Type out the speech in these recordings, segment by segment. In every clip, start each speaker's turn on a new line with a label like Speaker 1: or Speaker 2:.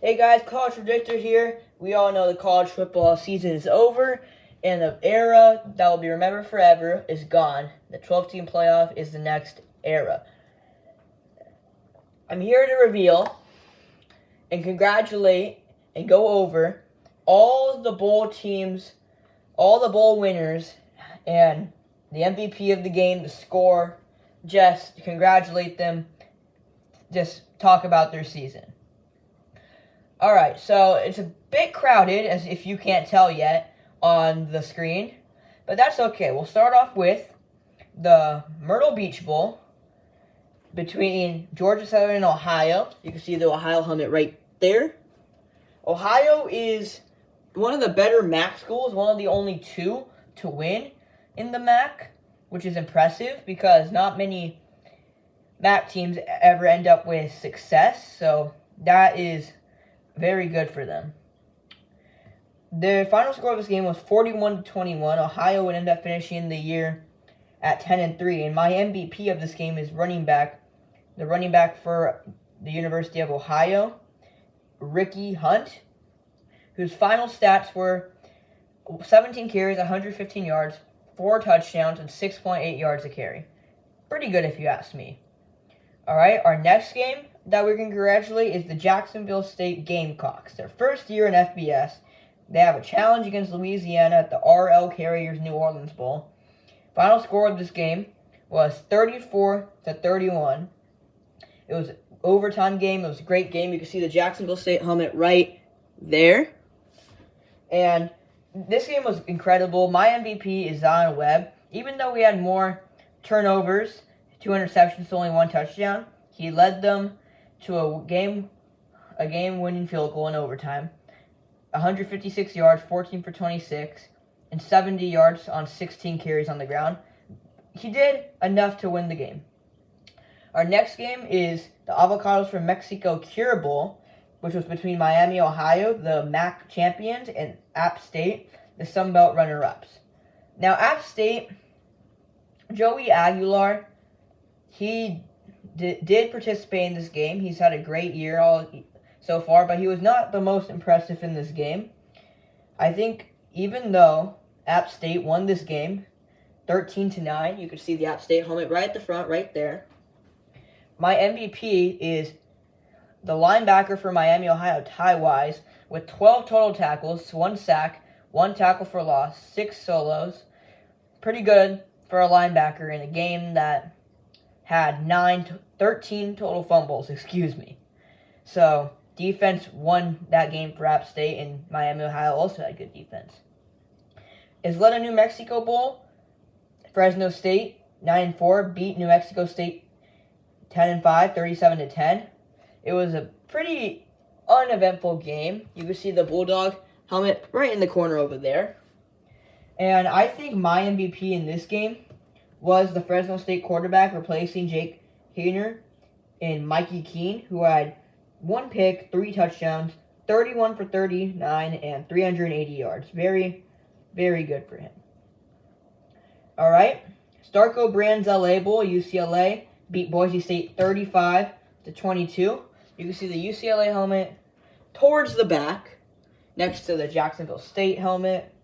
Speaker 1: Hey guys, College Predictor here. We all know the college football season is over, and the era that will be remembered forever is gone. The 12-team playoff is the next era. I'm here to reveal and congratulate and go over all the bowl teams, all the bowl winners, and the MVP of the game, the score. Just congratulate them. Just talk about their season. Alright, so it's a bit crowded, as if you can't tell yet on the screen, but that's okay. We'll start off with the Myrtle Beach Bowl between Georgia Southern and Ohio. You can see the Ohio helmet right there. Ohio is one of the better MAC schools, one of the only two to win in the MAC, which is impressive because not many MAC teams ever end up with success, so that is very good for them. The final score of this game was 41-21. Ohio would end up finishing the year at 10-3, and my MVP of this game is the running back for the University of Ohio, Ricky Hunt, whose final stats were 17 carries, 115 yards, 4 touchdowns, and 6.8 yards a carry. Pretty good if you ask me. Alright, our next game that we can congratulate is the Jacksonville State Gamecocks. Their first year in FBS. They have a challenge against Louisiana at the RL Carriers New Orleans Bowl. Final score of this game was 34-31. It was an overtime game. It was a great game. You can see the Jacksonville State helmet right there. And this game was incredible. My MVP is Zion Webb. Even though we had more turnovers, 2 interceptions to only 1 touchdown, he led them to a game-winning field goal in overtime. 156 yards, 14 for 26, and 70 yards on 16 carries on the ground. He did enough to win the game. Our next game is the Avocados from Mexico Cure Bowl, which was between Miami, Ohio, the MAC champions, and App State, the Sun Belt runner-ups. Now, App State, Joey Aguilar, he did participate in this game. He's had a great year so far, but he was not the most impressive in this game. I think even though App State won this game 13-9, you can see the App State helmet right at the front, right there. My MVP is the linebacker for Miami, Ohio, Ty Wise, with 12 total tackles, 1 sack, 1 tackle for loss, 6 solos. Pretty good for a linebacker in a game that had 13 total fumbles, So, defense won that game for App State, and Miami, Ohio also had good defense. Isleta New Mexico Bowl, Fresno State, 9-4, beat New Mexico State 10-5, 37-10. It was a pretty uneventful game. You can see the Bulldog helmet right in the corner over there. And I think my MVP in this game was the Fresno State quarterback replacing Jake Hayner in Mikey Keene, who had 1 pick, 3 touchdowns, 31 for 39, and 380 yards. Very, very good for him. Alright, Starco Brands LA Bowl, UCLA beat Boise State 35-22. You can see the UCLA helmet towards the back, next to the Jacksonville State helmet,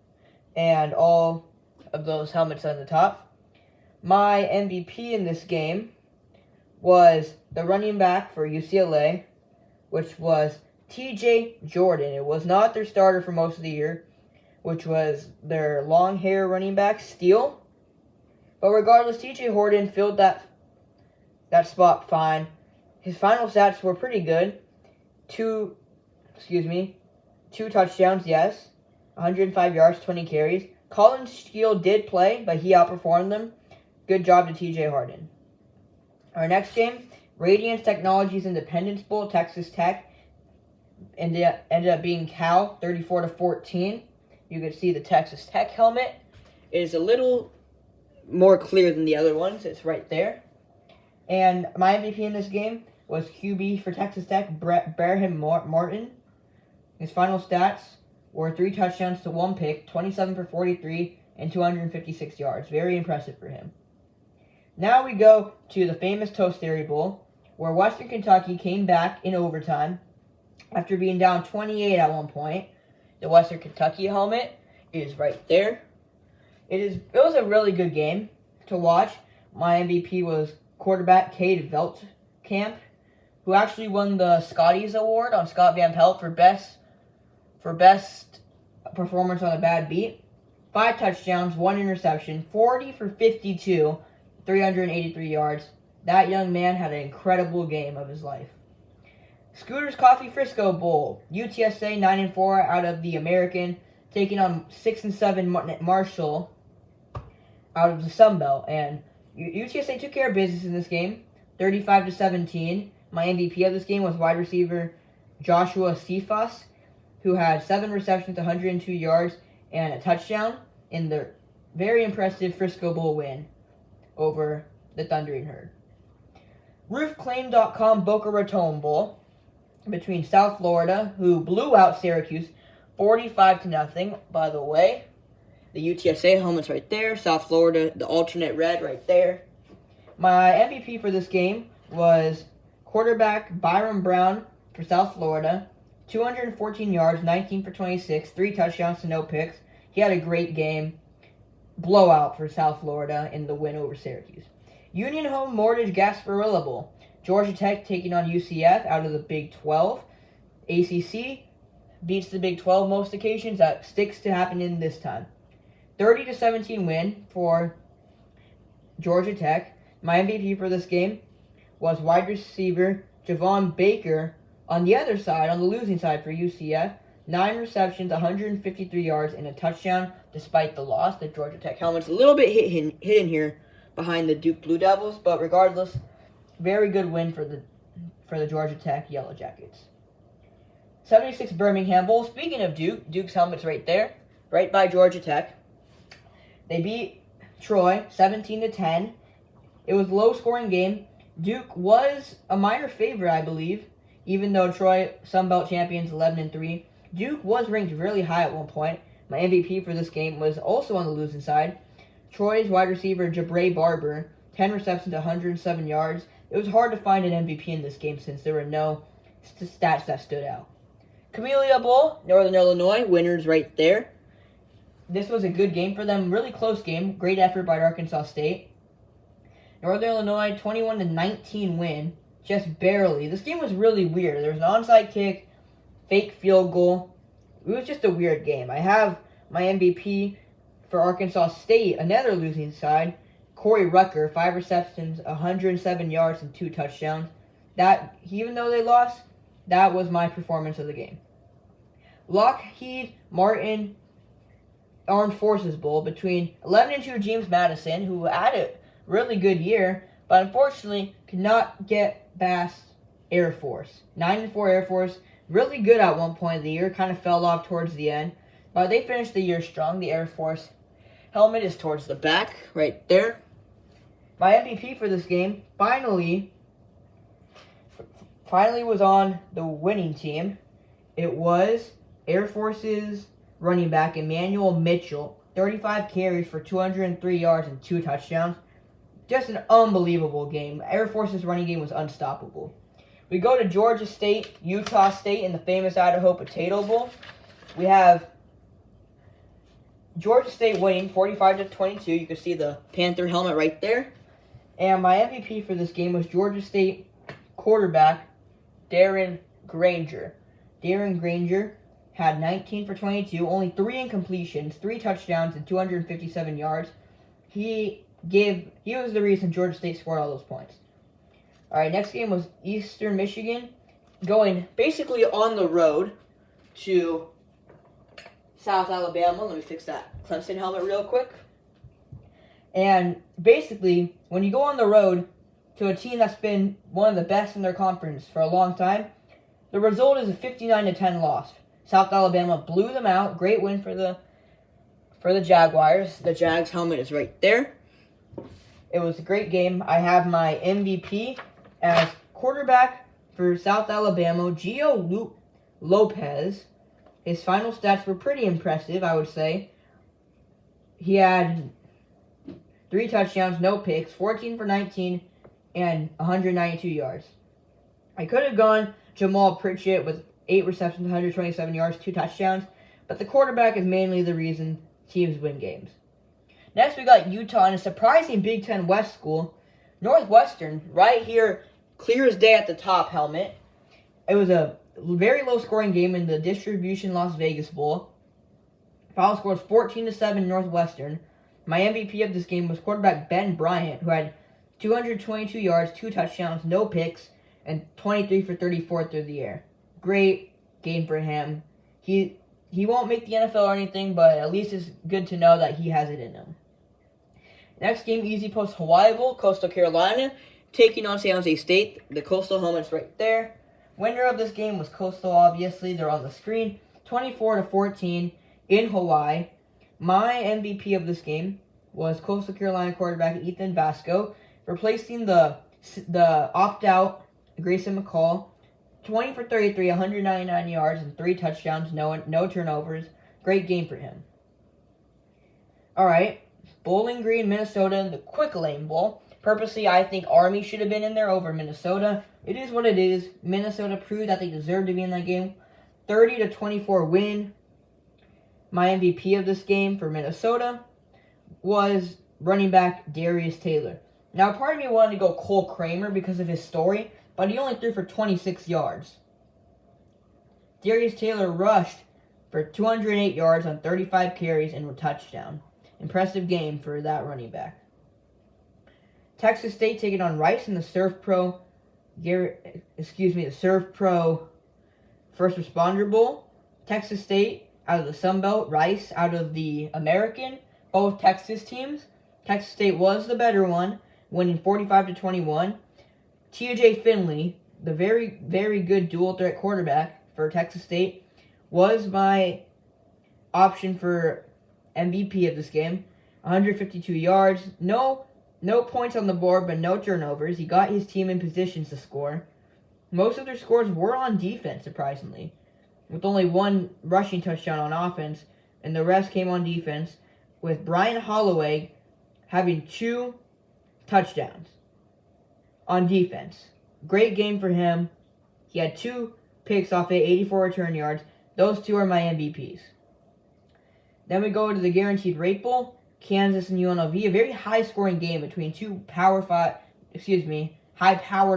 Speaker 1: and all of those helmets on the top. My MVP in this game was the running back for UCLA, which was TJ Jordan. It was not their starter for most of the year, which was their long hair running back, Steele. But regardless, TJ Jordan filled that spot fine. His final stats were pretty good. 2 touchdowns, yes. 105 yards, 20 carries. Colin Steele did play, but he outperformed them. Good job to TJ Jordan. Our next game, Radiance Technologies Independence Bowl, Texas Tech ended up being Cal 34-14. You can see the Texas Tech helmet is a little more clear than the other ones. It's right there. And my MVP in this game was QB for Texas Tech, Brahim Martin. His final stats were 3 touchdowns to 1 pick, 27 for 43, and 256 yards. Very impressive for him. Now we go to the famous Toast Dairy Bowl, where Western Kentucky came back in overtime after being down 28 at one point. The Western Kentucky helmet is right there. It was a really good game to watch. My MVP was quarterback Cade Veltkamp, who actually won the Scotties Award on Scott Van Pelt for best performance on a bad beat. 5 touchdowns, 1 interception, 40 for 52, 383 yards. That young man had an incredible game of his life. Scooter's Coffee Frisco Bowl. UTSA 9-4 out of the American, taking on 6-7 Marshall out of the Sun Belt. And UTSA took care of business in this game, 35-17. My MVP of this game was wide receiver Joshua Cephas, who had 7 receptions, 102 yards, and a touchdown in the very impressive Frisco Bowl win over the Thundering Herd. RoofClaim.com Boca Raton Bowl between South Florida, who blew out Syracuse 45-0. By the way, the UTSA helmet's right there. South Florida, the alternate red right there. My MVP for this game was quarterback Byron Brown for South Florida. 214 yards, 19 for 26, 3 touchdowns to no picks. He had a great game. Blowout for South Florida in the win over Syracuse. Union Home Mortgage Gasparilla Bowl. Georgia Tech taking on UCF out of the Big 12. ACC beats the Big 12 most occasions. That sticks to happening this time. 30-17 win for Georgia Tech. My MVP for this game was wide receiver Javon Baker. On the other side, on the losing side for UCF, 9 receptions, 153 yards, and a touchdown despite the loss. The Georgia Tech helmet's a little bit hidden here behind the Duke Blue Devils, but regardless, very good win for the Georgia Tech Yellow Jackets. 76 Birmingham Bowl. Speaking of Duke's helmet's right there, right by Georgia Tech. They beat Troy 17-10. It was a low-scoring game. Duke was a minor favorite, I believe. Even though Troy, Sunbelt champions, 11-3, Duke was ranked really high at one point. My MVP for this game was also on the losing side. Troy's wide receiver, Jabray Barber, 10 receptions, 107 yards. It was hard to find an MVP in this game since there were no stats that stood out. Camellia Bowl, Northern Illinois, winners right there. This was a good game for them, really close game. Great effort by Arkansas State. Northern Illinois, 21-19 win. Just barely. This game was really weird. There was an onside kick, fake field goal. It was just a weird game. I have my MVP for Arkansas State, another losing side, Corey Rucker, 5 receptions, 107 yards, and 2 touchdowns. That, even though they lost, that was my performance of the game. Lockheed Martin Armed Forces Bowl between 11-2 James Madison, who had a really good year, but unfortunately could not get past Air Force. 9-4 Air Force, really good at one point of the year, kind of fell off towards the end, but they finished the year strong. The Air Force helmet is towards the back, right there. My MVP for this game finally was on the winning team. It was Air Force's running back Emmanuel Mitchell, 35 carries for 203 yards and 2 touchdowns. Just an unbelievable game. Air Force's running game was unstoppable. We go to Georgia State, Utah State in the famous Idaho Potato Bowl. We have Georgia State winning 45-22. You can see the Panther helmet right there. And my MVP for this game was Georgia State quarterback Darren Granger. Darren Granger had 19 for 22, only 3 incompletions, 3 touchdowns, and 257 yards. He was the reason Georgia State scored all those points. All right, next game was Eastern Michigan, going basically on the road to South Alabama. Let me fix that Clemson helmet real quick. And basically, when you go on the road to a team that's been one of the best in their conference for a long time, the result is a 59-10 loss. South Alabama blew them out. Great win for the Jaguars. The Jags helmet is right there. It was a great game. I have my MVP as quarterback for South Alabama, Gio Lopez. His final stats were pretty impressive, I would say. He had 3 touchdowns, no picks, 14 for 19, and 192 yards. I could have gone Jamal Pritchett with 8 receptions, 127 yards, 2 touchdowns. But the quarterback is mainly the reason teams win games. Next, we got Utah in a surprising Big Ten West school. Northwestern, right here, clear as day at the top helmet. It was a very low-scoring game in the Distribution Las Vegas Bowl. Final score was 14-7 Northwestern. My MVP of this game was quarterback Ben Bryant, who had 222 yards, 2 touchdowns, no picks, and 23 for 34 through the air. Great game for him. He won't make the NFL or anything, but at least it's good to know that he has it in him. Next game, Easy Post Hawaii Bowl, Coastal Carolina, taking on San Jose State. The Coastal helmet's right there. Winner of this game was Coastal, obviously. They're on the screen. 24-14 in Hawaii. My MVP of this game was Coastal Carolina quarterback Ethan Vasco, replacing the opt-out Grayson McCall. 20 for 33, 199 yards, and 3 touchdowns, no turnovers. Great game for him. Alright, Bowling Green, Minnesota, in the Quick Lane Bowl. Purposely, I think Army should have been in there over Minnesota. It is what it is. Minnesota proved that they deserved to be in that game. 30-24 win. My MVP of this game for Minnesota was running back Darius Taylor. Now, part of me wanted to go Cole Kramer because of his story, but he only threw for 26 yards. Darius Taylor rushed for 208 yards on 35 carries and a touchdown. Impressive game for that running back. Texas State taking on Rice in the Surf Pro First Responder Bowl. Texas State out of the Sun Belt, Rice out of the American. Both Texas teams. Texas State was the better one, winning 45-21. T.J. Finley, the very, very good dual threat quarterback for Texas State, was my option for MVP of this game. 152 yards, no points on the board, but no turnovers. He got his team in positions to score. Most of their scores were on defense, surprisingly, with only 1 rushing touchdown on offense, and the rest came on defense, with Brian Holloway having 2 touchdowns on defense. Great game for him. He had 2 picks off 84 return yards. Those 2 are my MVPs. Then we go to the Guaranteed Rate Bowl, Kansas and UNLV, a very high-scoring game between 2 high-powered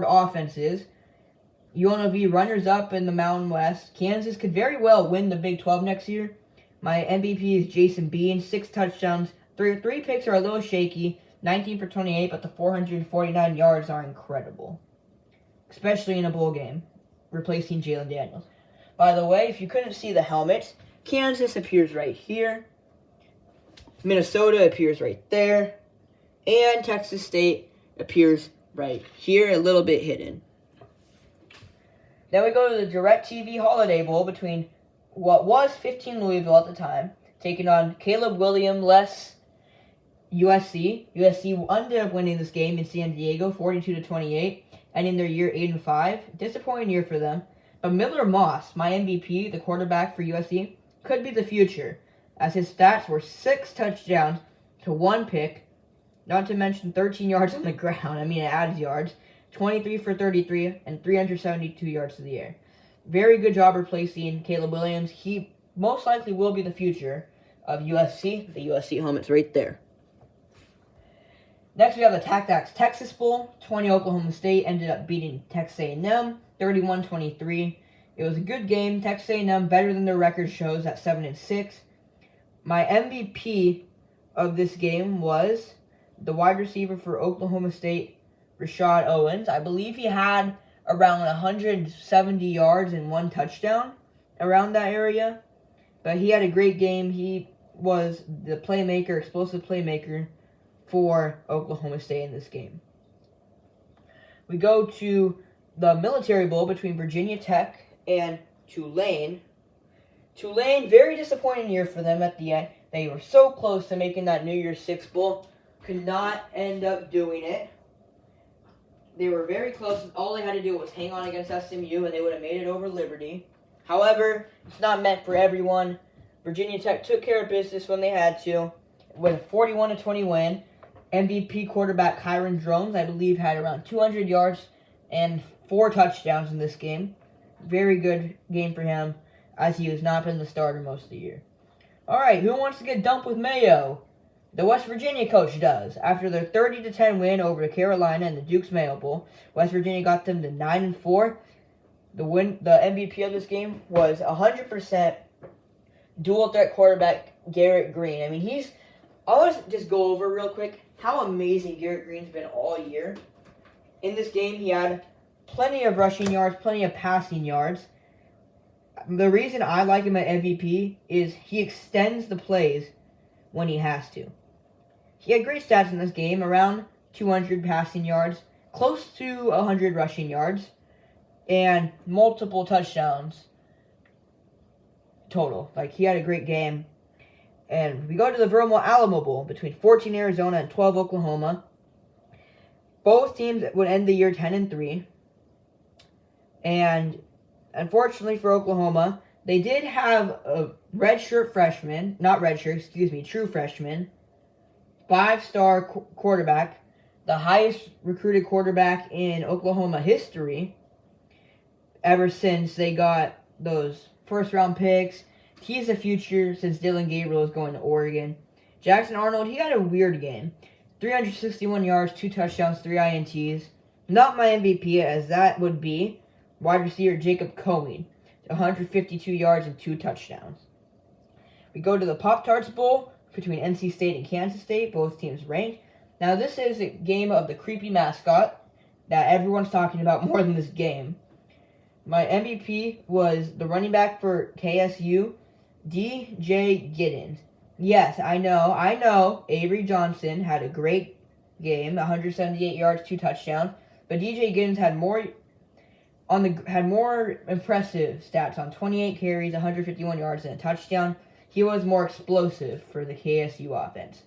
Speaker 1: offenses. UNLV runners-up in the Mountain West. Kansas could very well win the Big 12 next year. My MVP is Jason Bean, 6 touchdowns. 3 picks are a little shaky, 19 for 28, but the 449 yards are incredible, especially in a bowl game, replacing Jalen Daniels. By the way, if you couldn't see the helmets, Kansas appears right here, Minnesota appears right there, and Texas State appears right here, a little bit hidden. Then we go to the DirecTV Holiday Bowl between what was 15 Louisville at the time, taking on Caleb Williams-less USC. USC ended up winning this game in San Diego, 42-28, ending their year 8-5. Disappointing year for them. But Miller Moss, my MVP, the quarterback for USC, could be the future, as his stats were 6 touchdowns to 1 pick, not to mention 13 yards on the ground. I mean, it adds yards. 23 for 33, and 372 yards to the air. Very good job replacing Caleb Williams. He most likely will be the future of USC. The USC helmet's right there. Next, we have the TAC Texas Bowl. 20 Oklahoma State ended up beating Texas A&M, 31-23. It was a good game. Texas A&M better than their record shows at 7-6. My MVP of this game was the wide receiver for Oklahoma State, Rashad Owens. I believe he had around 170 yards and 1 touchdown around that area. But he had a great game. He was the playmaker, explosive playmaker for Oklahoma State in this game. We go to the Military Bowl between Virginia Tech and Tulane. Tulane, very disappointing year for them at the end. They were so close to making that New Year's Six Bowl. Could not end up doing it. They were very close. All they had to do was hang on against SMU, and they would have made it over Liberty. However, it's not meant for everyone. Virginia Tech took care of business when they had to, with a 41-20 win. MVP quarterback Kyron Drones, I believe, had around 200 yards and 4 touchdowns in this game. Very good game for him, as he has not been the starter most of the year. Alright, who wants to get dumped with mayo? The West Virginia coach does. After their 30-10 win over Carolina in the Duke's Mayo Bowl, West Virginia got them to 9-4. The MVP of this game was 100% dual threat quarterback Garrett Green. I mean, I want to just go over real quick how amazing Garrett Green's been all year. In this game, he had plenty of rushing yards, plenty of passing yards. The reason I like him at MVP is he extends the plays when he has to. He had great stats in this game, around 200 passing yards, close to 100 rushing yards, and multiple touchdowns total. Like, he had a great game. And we go to the Vermo Alamo Bowl between 14 Arizona and 12 Oklahoma. Both teams would end the year 10-3. And unfortunately for Oklahoma, they did have a true freshman, 5-star quarterback, the highest recruited quarterback in Oklahoma history ever since they got those first-round picks. He's the future since Dylan Gabriel is going to Oregon. Jackson Arnold, he had a weird game. 361 yards, 2 touchdowns, 3 INTs. Not my MVP, as that would be wide receiver Jacob Cohen. 152 yards and 2 touchdowns. We go to the Pop-Tarts Bowl between NC State and Kansas State, both teams ranked. Now, this is a game of the creepy mascot that everyone's talking about more than this game. My MVP was the running back for KSU, DJ Giddens. Yes, I know, Avery Johnson had a great game, 178 yards, 2 touchdowns, but DJ Giddens had more impressive stats on 28 carries, 151 yards, and a touchdown. He was more explosive for the KSU offense.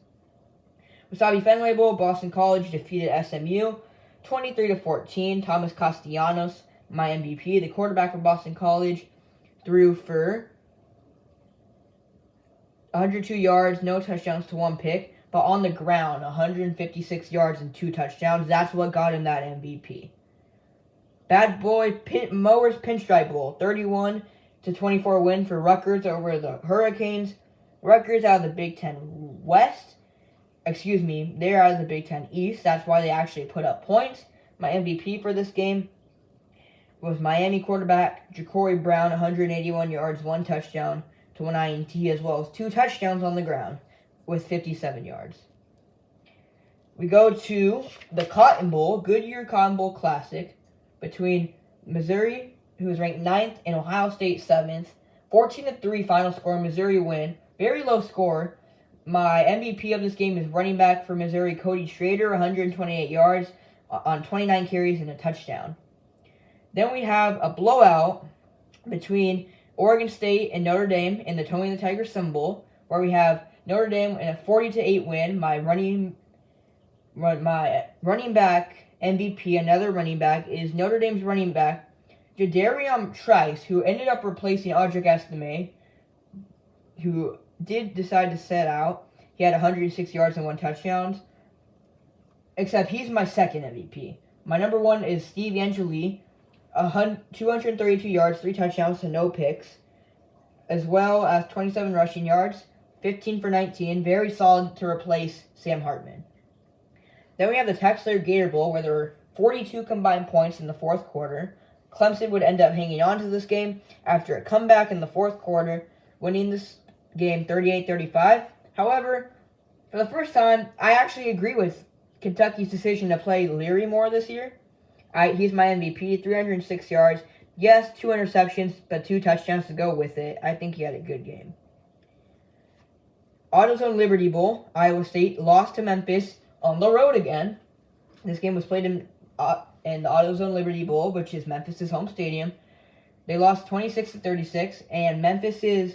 Speaker 1: Wasabi Fenway Bowl, Boston College defeated SMU 23-14. Thomas Castellanos, my MVP, the quarterback for Boston College, threw for 102 yards, no touchdowns to 1 pick, but on the ground, 156 yards and 2 touchdowns. That's what got him that MVP. Bad Boy Mowers Pinstripe Bowl, 31-24 win for Rutgers over the Hurricanes. Rutgers out of the Big Ten West. They're out of the Big Ten East. That's why they actually put up points. My MVP for this game was Miami quarterback Ja'Cory Brown, 181 yards, 1 touchdown to 1 INT, as well as 2 touchdowns on the ground with 57 yards. We go to the Cotton Bowl, Goodyear Cotton Bowl Classic, between Missouri, who is ranked 9th, and Ohio State 7th. 14-3 final score, Missouri win. Very low score. My MVP of this game is running back for Missouri, Cody Schrader, 128 yards on 29 carries and a touchdown. Then we have a blowout between Oregon State and Notre Dame in the Tony the Tiger Sun Bowl, where we have Notre Dame in a 40-8 win. My running back MVP, another running back, is Notre Dame's running back, Jadarian Trice, who ended up replacing Audric Estime, who did decide to set out. He had 106 yards and 1 touchdown. Except he's my second MVP. My number one is Steve Angeli, 232 yards, 3 touchdowns to no picks, as well as 27 rushing yards, 15 for 19. Very solid to replace Sam Hartman. Then we have the Texas Gator Bowl, where there were 42 combined points in the fourth quarter. Clemson would end up hanging on to this game after a comeback in the fourth quarter, winning this game 38-35. However, for the first time, I actually agree with Kentucky's decision to play Leary more this year. He's my MVP, 306 yards. Yes, 2 interceptions, but 2 touchdowns to go with it. I think he had a good game. AutoZone Liberty Bowl, Iowa State lost to Memphis on the road again. This game was played in the AutoZone Liberty Bowl, which is Memphis' home stadium. They lost 26-36, and Memphis'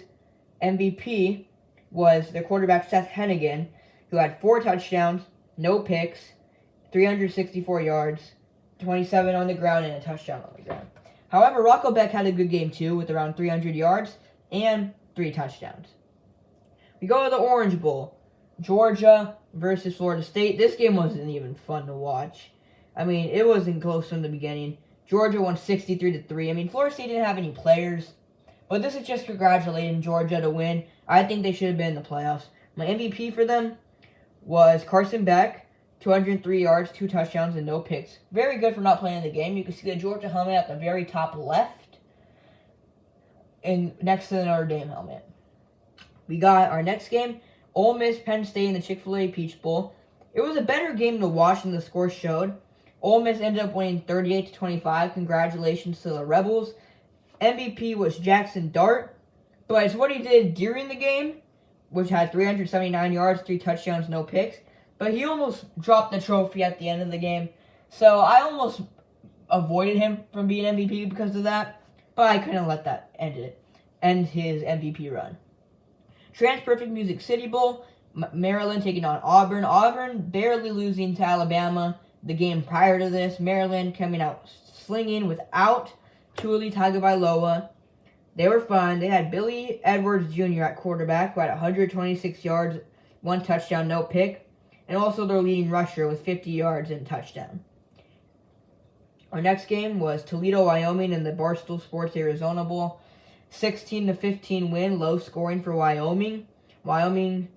Speaker 1: MVP was their quarterback Seth Hennigan, who had 4 touchdowns, no picks, 364 yards, 27 on the ground, and a touchdown on the ground. However, Rocco Beck had a good game too, with around 300 yards and 3 touchdowns. We go to the Orange Bowl, Georgia versus Florida State. This game wasn't even fun to watch. I mean, it wasn't close from the beginning. Georgia won 63-3. I mean, Florida State didn't have any players, but this is just congratulating Georgia to win. I think they should have been in the playoffs. My MVP for them was Carson Beck, 203 yards, 2 touchdowns, and no picks. Very good for not playing in the game. You can see the Georgia helmet at the very top left, and next to the Notre Dame helmet. We got our next game, Ole Miss, Penn State in the Chick-fil-A Peach Bowl. It was a better game to watch than the score showed. Ole Miss ended up winning 38-25. Congratulations to the Rebels. MVP was Jackson Dart, but it's what he did during the game, which had 379 yards, 3 touchdowns, no picks. But he almost dropped the trophy at the end of the game. So I almost avoided him from being MVP because of that. But I couldn't let that end his MVP run. Trans-Perfect Music City Bowl, Maryland taking on Auburn. Auburn barely losing to Alabama the game prior to this. Maryland coming out slinging without Tuli Tagovailoa. They were fine. They had Billy Edwards Jr. at quarterback, who had 126 yards, 1 touchdown, no pick. And also their leading rusher with 50 yards and touchdown. Our next game was Toledo, Wyoming in the Barstool Sports Arizona Bowl. 16-15 win, low scoring for Wyoming. Wyoming,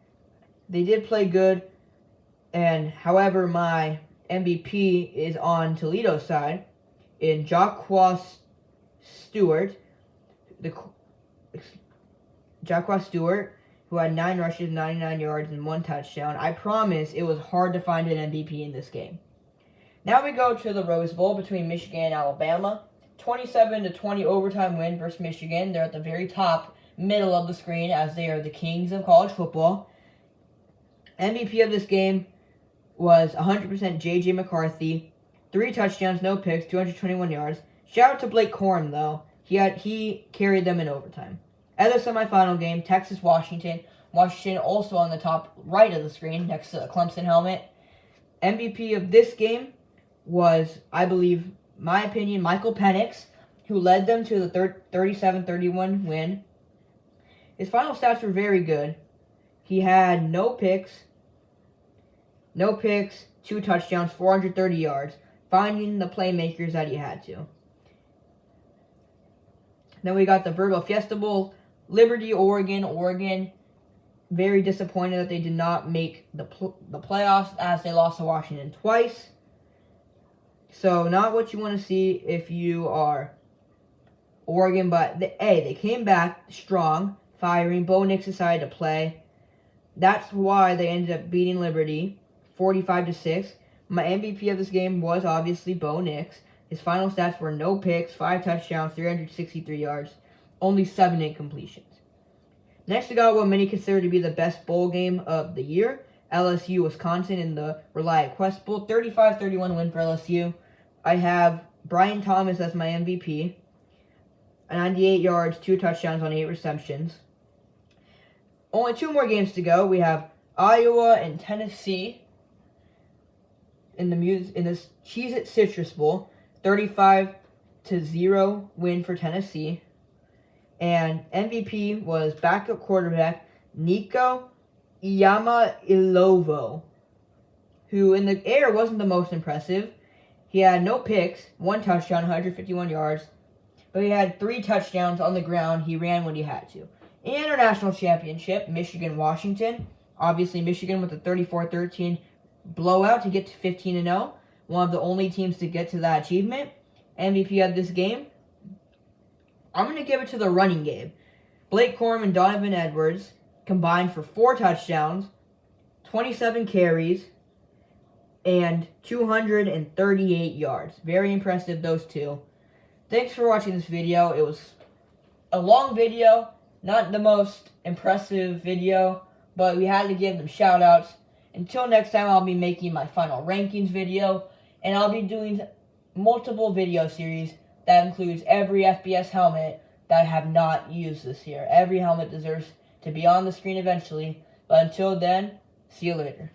Speaker 1: they did play good. And however, my MVP is on Toledo's side in Jacquez Stewart. Jacquez Stewart, who had 9 rushes, 99 yards, and 1 touchdown. I promise it was hard to find an MVP in this game. Now we go to the Rose Bowl between Michigan and Alabama. 27-20 overtime win versus Michigan. They're at the very top, middle of the screen, as they are the kings of college football. MVP of this game was 100% J.J. McCarthy. 3 touchdowns, no picks, 221 yards. Shout out to Blake Corum, though. He carried them in overtime. Other semifinal game, Texas-Washington. Washington also on the top right of the screen, next to the Clemson helmet. MVP of this game was, I believe, my opinion, Michael Penix, who led them to the 37-31 win. His final stats were very good. He had no picks, 2 touchdowns, 430 yards, finding the playmakers that he had to. Then we got the Verbal Fiesta Bowl, Liberty, Oregon. Oregon, very disappointed that they did not make the playoffs as they lost to Washington twice. So not what you want to see if you are Oregon, but they came back strong, firing. Bo Nix decided to play. That's why they ended up beating Liberty 45-6. My MVP of this game was obviously Bo Nix. His final stats were no picks, 5 touchdowns, 363 yards, only 7 incompletions. Next, we got what many consider to be the best bowl game of the year. LSU, Wisconsin in the Reliant Quest Bowl. 35-31 win for LSU. I have Brian Thomas as my MVP. 98 yards, 2 touchdowns on 8 receptions. Only 2 more games to go. We have Iowa and Tennessee in this Cheez-It Citrus Bowl. 35-0 win for Tennessee. And MVP was backup quarterback Nico Iamailovo, who in the air wasn't the most impressive. He had no picks, 1 touchdown, 151 yards, but he had 3 touchdowns on the ground. He ran when he had to. International Championship, Michigan-Washington. Obviously, Michigan with a 34-13 blowout to get to 15-0. One of the only teams to get to that achievement. MVP of this game, I'm going to give it to the running game. Blake Corum and Donovan Edwards combined for 4 touchdowns, 27 carries, and 238 yards. Very impressive, those 2. Thanks for watching this video. It was a long video, not the most impressive video, but we had to give them shout-outs. Until next time, I'll be making my final rankings video, and I'll be doing multiple video series that includes every FBS helmet that I have not used this year. Every helmet deserves to be on the screen eventually, but until then, see you later.